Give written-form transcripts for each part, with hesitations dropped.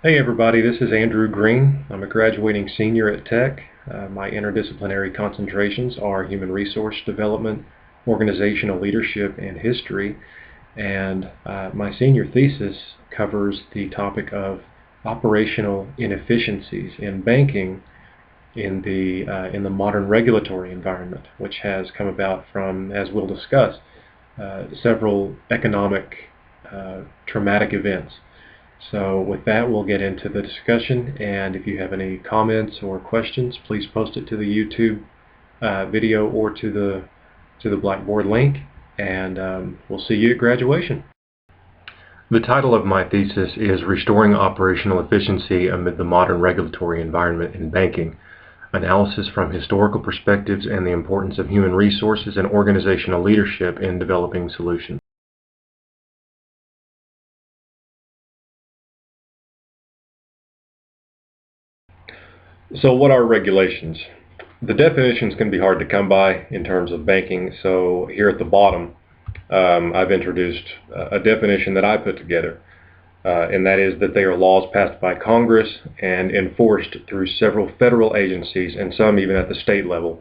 Hey everybody, this is Andrew Green. I'm a graduating senior at Tech. My interdisciplinary concentrations are human resource development, organizational leadership, and history. And my senior thesis covers the topic of operational inefficiencies in banking in the modern regulatory environment, which has come about from, as we'll discuss, several economic traumatic events. So with that, we'll get into the discussion, and if you have any comments or questions, please post it to the YouTube video or to the Blackboard link, and we'll see you at graduation. The title of my thesis is Restoring Operational Efficiency Amid the Modern Regulatory Environment in Banking, Analysis from Historical Perspectives and the Importance of Human Resources and Organizational Leadership in Developing Solutions. So what are regulations? The definitions can be hard to come by in terms of banking, so here at the bottom I've introduced a definition that I put together, and that is that they are laws passed by Congress and enforced through several federal agencies and some even at the state level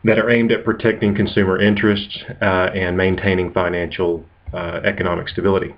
that are aimed at protecting consumer interests and maintaining financial economic stability.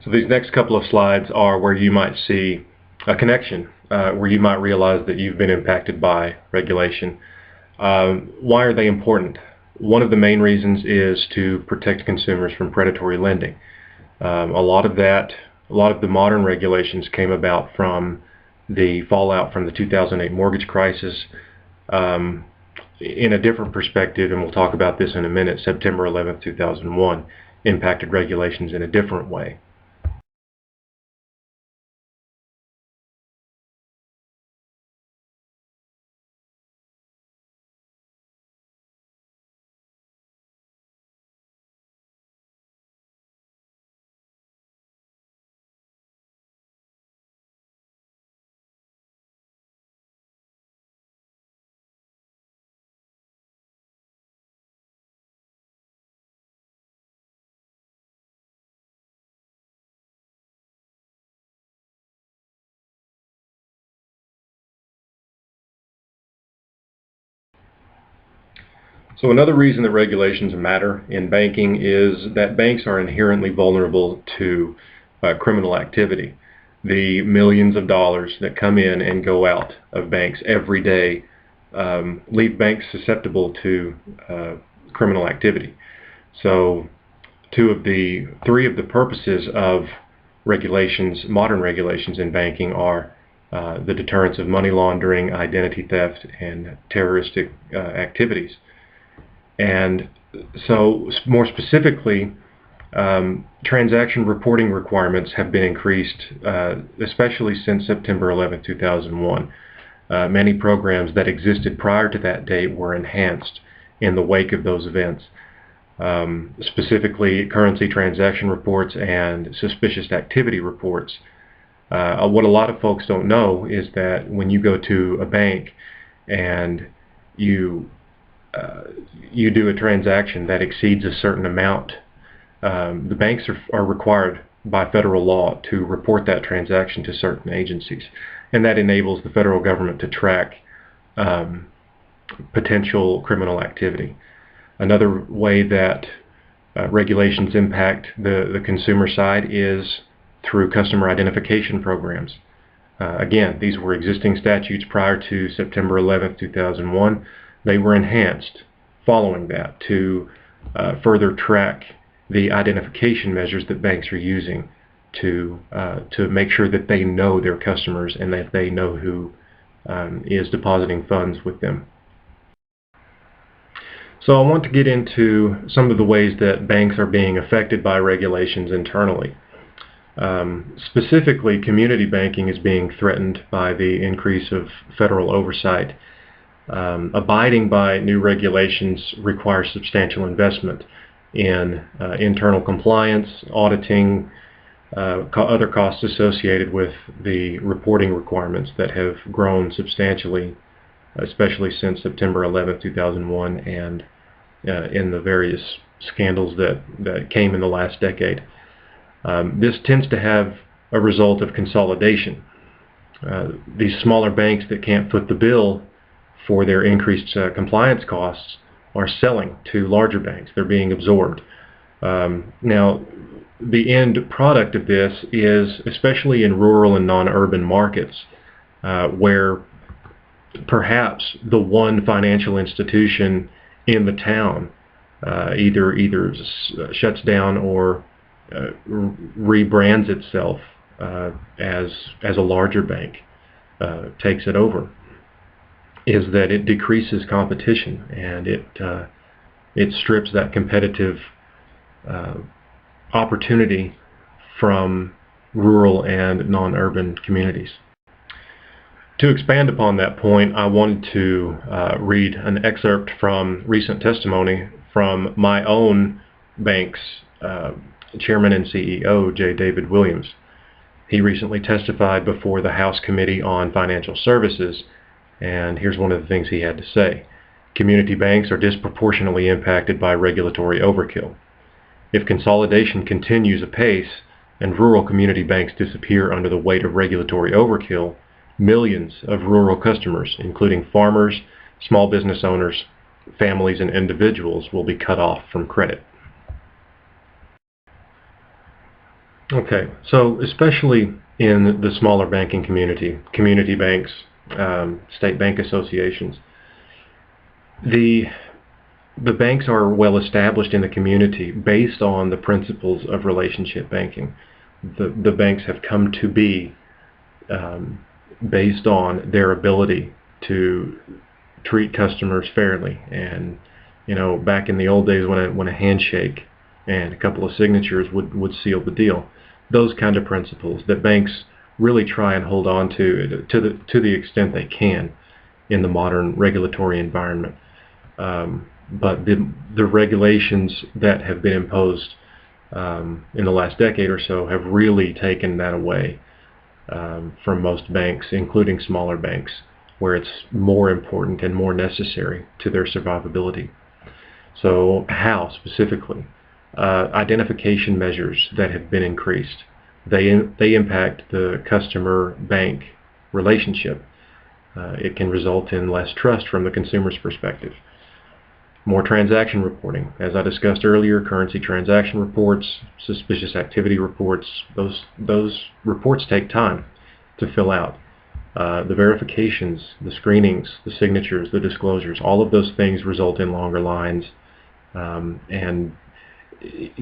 So these next couple of slides are where you might see a connection, where you might realize that you've been impacted by regulation. Why are they important? One of the main reasons is to protect consumers from predatory lending. A lot of the modern regulations came about from the fallout from the 2008 mortgage crisis. In a different perspective, and we'll talk about this in a minute, September 11th, 2001 impacted regulations in a different way. So another reason that regulations matter in banking is that banks are inherently vulnerable to criminal activity. The millions of dollars that come in and go out of banks every day leave banks susceptible to criminal activity. So three of the purposes of regulations, modern regulations in banking, are the deterrence of money laundering, identity theft, and terroristic activities. And so more specifically, transaction reporting requirements have been increased, especially since September 11, 2001. Many programs that existed prior to that date were enhanced in the wake of those events. Specifically, currency transaction reports and suspicious activity reports. What a lot of folks don't know is that when you go to a bank and you do a transaction that exceeds a certain amount, the banks are required by federal law to report that transaction to certain agencies, and that enables the federal government to track potential criminal activity. Another way that regulations impact the consumer side is through customer identification programs. Again, these were existing statutes prior to September 11, 2001. They were enhanced following that to further track the identification measures that banks are using to make sure that they know their customers and that they know who is depositing funds with them. So I want to get into some of the ways that banks are being affected by regulations internally. Specifically, community banking is being threatened by the increase of federal oversight. Abiding by new regulations requires substantial investment in internal compliance, auditing, other costs associated with the reporting requirements that have grown substantially, especially since September 11, 2001, and in the various scandals that came in the last decade. This tends to have a result of consolidation. These smaller banks that can't foot the bill for their increased compliance costs are selling to larger banks. They're being absorbed. Now, the end product of this is, especially in rural and non-urban markets, where perhaps the one financial institution in the town either shuts down or rebrands itself as a larger bank, takes it over, is that it decreases competition, and it strips that competitive opportunity from rural and non-urban communities. To expand upon that point, I wanted to read an excerpt from recent testimony from my own bank's Chairman and CEO, J. David Williams. He recently testified before the House Committee on Financial Services, and here's one of the things he had to say. Community banks are disproportionately impacted by regulatory overkill. If consolidation continues apace and rural community banks disappear under the weight of regulatory overkill, millions of rural customers, including farmers, small business owners, families, and individuals, will be cut off from credit. Okay, so especially in the smaller banking community, community banks, state bank associations, the banks are well established in the community based on the principles of relationship banking. The banks have come to be based on their ability to treat customers fairly. And back in the old days when a handshake and a couple of signatures would seal the deal, those kind of principles that banks really try and hold on to the extent they can in the modern regulatory environment. But the regulations that have been imposed in the last decade or so have really taken that away from most banks, including smaller banks, where it's more important and more necessary to their survivability. So how specifically? Identification measures that have been increased. They impact the customer-bank relationship. It can result in less trust from the consumer's perspective. More transaction reporting. As I discussed earlier, currency transaction reports, suspicious activity reports, those reports take time to fill out. The verifications, the screenings, the signatures, the disclosures, all of those things result in longer lines and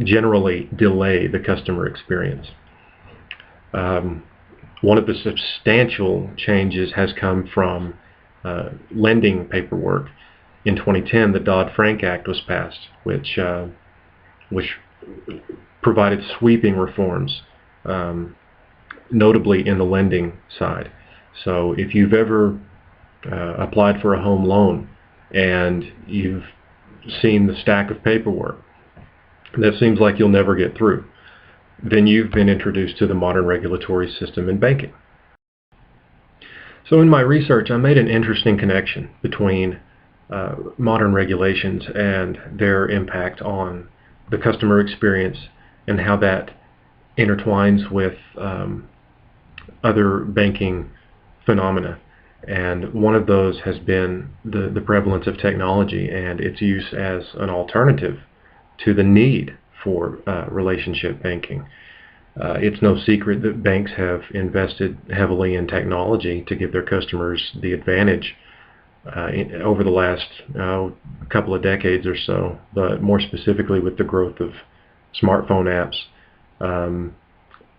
generally delay the customer experience. One of the substantial changes has come from lending paperwork. In 2010, the Dodd-Frank Act was passed, which provided sweeping reforms, notably in the lending side. So if you've ever applied for a home loan and you've seen the stack of paperwork that seems like you'll never get through, then you've been introduced to the modern regulatory system in banking. So in my research, I made an interesting connection between modern regulations and their impact on the customer experience and how that intertwines with other banking phenomena. And one of those has been the prevalence of technology and its use as an alternative to the need for relationship banking. It's no secret that banks have invested heavily in technology to give their customers the advantage over the last couple of decades or so, but more specifically with the growth of smartphone apps,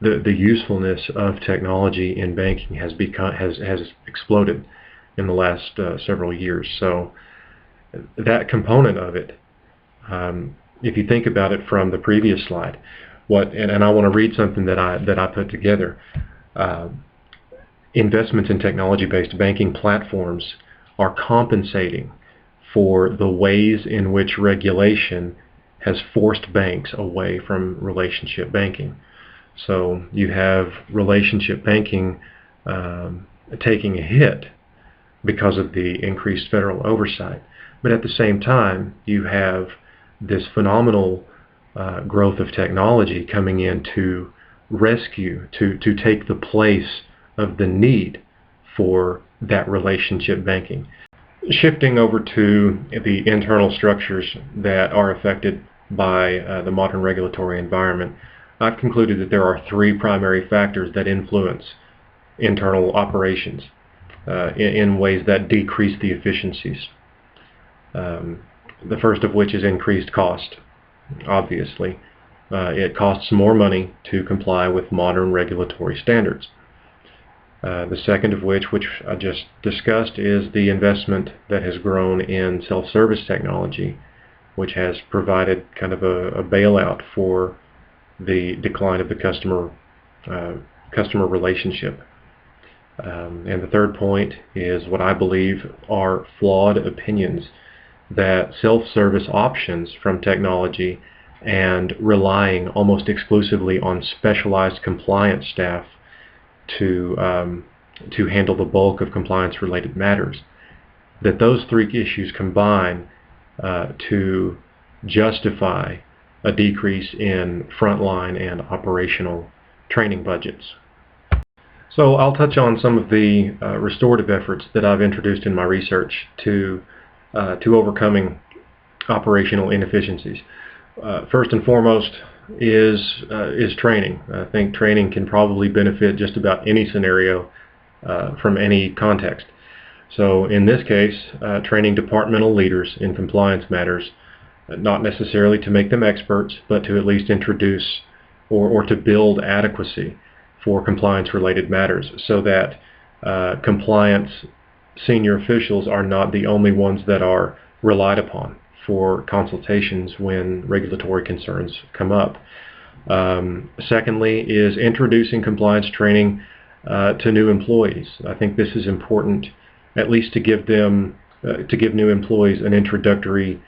the usefulness of technology in banking has exploded in the last several years. So that component of it, if you think about it from the previous slide, and I want to read something that I put together. Investments in technology-based banking platforms are compensating for the ways in which regulation has forced banks away from relationship banking. So you have relationship banking taking a hit because of the increased federal oversight. But at the same time, you have this phenomenal growth of technology coming in to rescue, to take the place of the need for that relationship banking. Shifting over to the internal structures that are affected by the modern regulatory environment, I've concluded that there are three primary factors that influence internal operations in ways that decrease the efficiencies. The first of which is increased cost. Obviously, it costs more money to comply with modern regulatory standards. The second of which I just discussed, is the investment that has grown in self-service technology, which has provided kind of a bailout for the decline of the customer relationship. And the third point is what I believe are flawed opinions that self-service options from technology and relying almost exclusively on specialized compliance staff to handle the bulk of compliance-related matters, that those three issues combine to justify a decrease in frontline and operational training budgets. So I'll touch on some of the restorative efforts that I've introduced in my research to overcoming operational inefficiencies. First and foremost is training. I think training can probably benefit just about any scenario from any context. So in this case, training departmental leaders in compliance matters, not necessarily to make them experts, but to at least introduce or to build adequacy for compliance-related matters, so that compliance senior officials are not the only ones that are relied upon for consultations when regulatory concerns come up. Secondly is introducing compliance training to new employees. I think this is important, at least to give new employees an introductory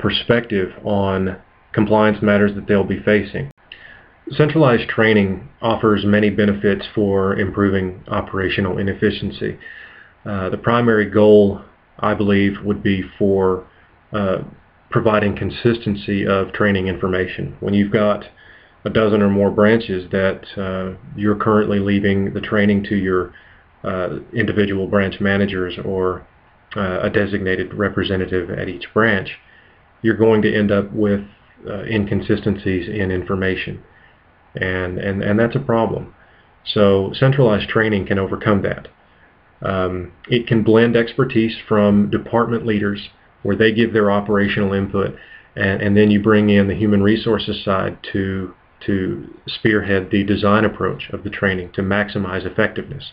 perspective on compliance matters that they'll be facing. Centralized training offers many benefits for improving operational inefficiency. The primary goal, I believe, would be for providing consistency of training information. When you've got a dozen or more branches that you're currently leaving the training to your individual branch managers or a designated representative at each branch, you're going to end up with inconsistencies in information. And that's a problem. So centralized training can overcome that. It can blend expertise from department leaders where they give their operational input, and then you bring in the human resources side to spearhead the design approach of the training to maximize effectiveness.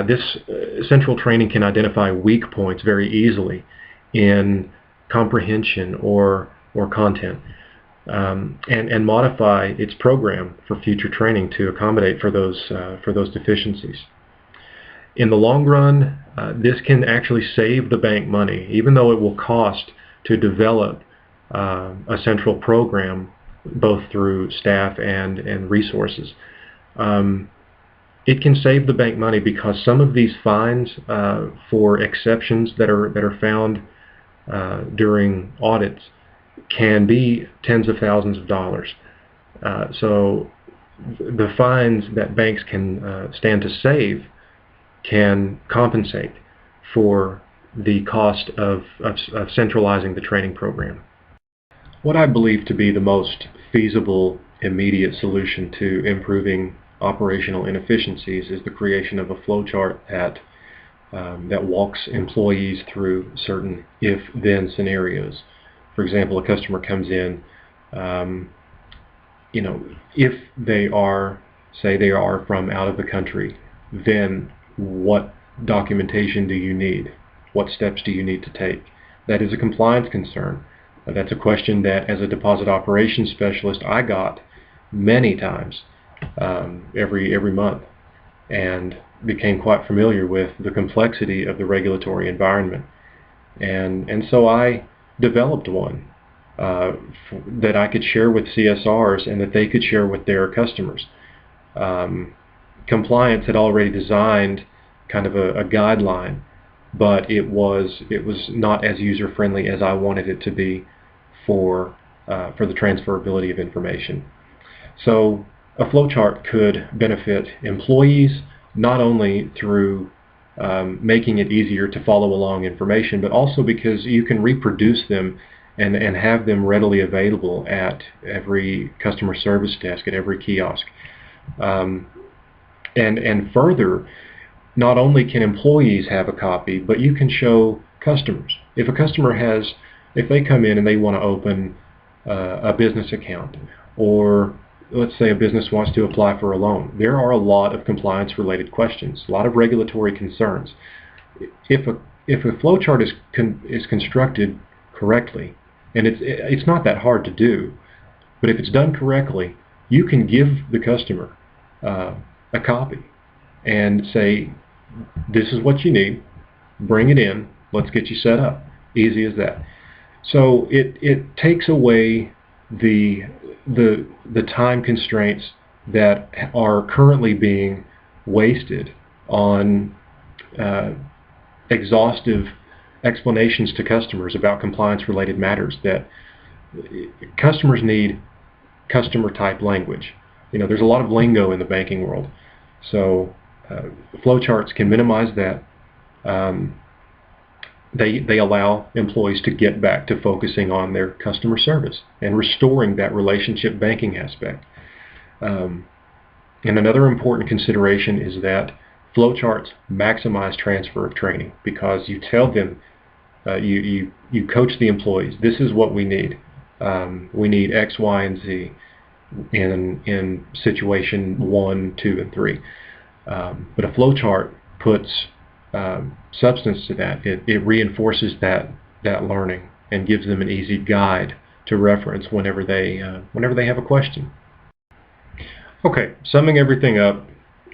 This central training can identify weak points very easily in comprehension or content. And modify its program for future training to accommodate for those deficiencies. In the long run, this can actually save the bank money, even though it will cost to develop a central program, both through staff and resources. It can save the bank money because some of these fines for exceptions that are found during audits can be tens of thousands of dollars. So the fines that banks can stand to save can compensate for the cost of centralizing the training program. What I believe to be the most feasible immediate solution to improving operational inefficiencies is the creation of a flowchart that walks employees through certain if-then scenarios. For example, a customer comes in, if they are, say they are from out of the country, then what documentation do you need? What steps do you need to take? That is a compliance concern. That's a question that, as a deposit operations specialist, I got many times every month, and became quite familiar with the complexity of the regulatory environment. And so I developed one that I could share with CSRs and that they could share with their customers. Compliance had already designed kind of a guideline, but it was not as user-friendly as I wanted it to be for the transferability of information. So a flowchart could benefit employees not only through making it easier to follow along information, but also because you can reproduce them and have them readily available at every customer service desk, at every kiosk. And further, not only can employees have a copy, but you can show customers. If a customer if they come in and they want to open a business account, or let's say a business wants to apply for a loan, there are a lot of compliance-related questions, a lot of regulatory concerns. If a flowchart is constructed correctly, and it's not that hard to do, but if it's done correctly, you can give the customer a copy and say, this is what you need, bring it in, let's get you set up. Easy as that. So it takes away the time constraints that are currently being wasted on exhaustive explanations to customers about compliance-related matters. That customers need customer-type language. There's a lot of lingo in the banking world, so flowcharts can minimize that. They allow employees to get back to focusing on their customer service and restoring that relationship banking aspect. And another important consideration is that flowcharts maximize transfer of training, because you tell them, you coach the employees, this is what we need. We need X, Y, and Z in situation 1, 2, and 3. But a flowchart puts substance to that. It reinforces that learning and gives them an easy guide to reference whenever they have a question. Okay, summing everything up,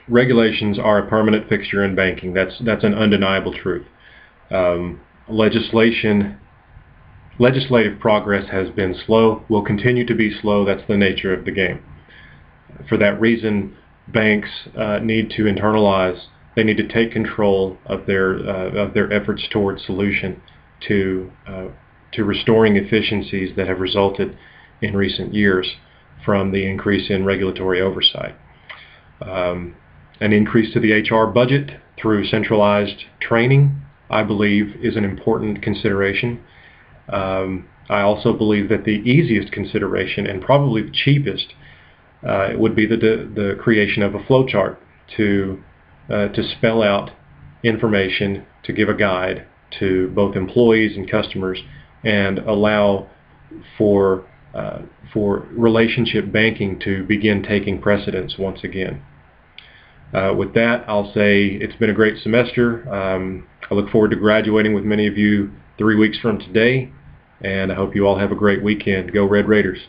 regulations are a permanent fixture in banking. That's an undeniable truth. Legislative progress has been slow, will continue to be slow. That's the nature of the game. For that reason, banks need to internalize. They need to take control of their efforts towards solution to restoring efficiencies that have resulted in recent years from the increase in regulatory oversight. An increase to the HR budget through centralized training, I believe, is an important consideration. I also believe that the easiest consideration, and probably the cheapest, would be the creation of a flowchart to spell out information, to give a guide to both employees and customers, and allow for relationship banking to begin taking precedence once again. With that, I'll say it's been a great semester. I look forward to graduating with many of you 3 weeks from today, and I hope you all have a great weekend. Go Red Raiders!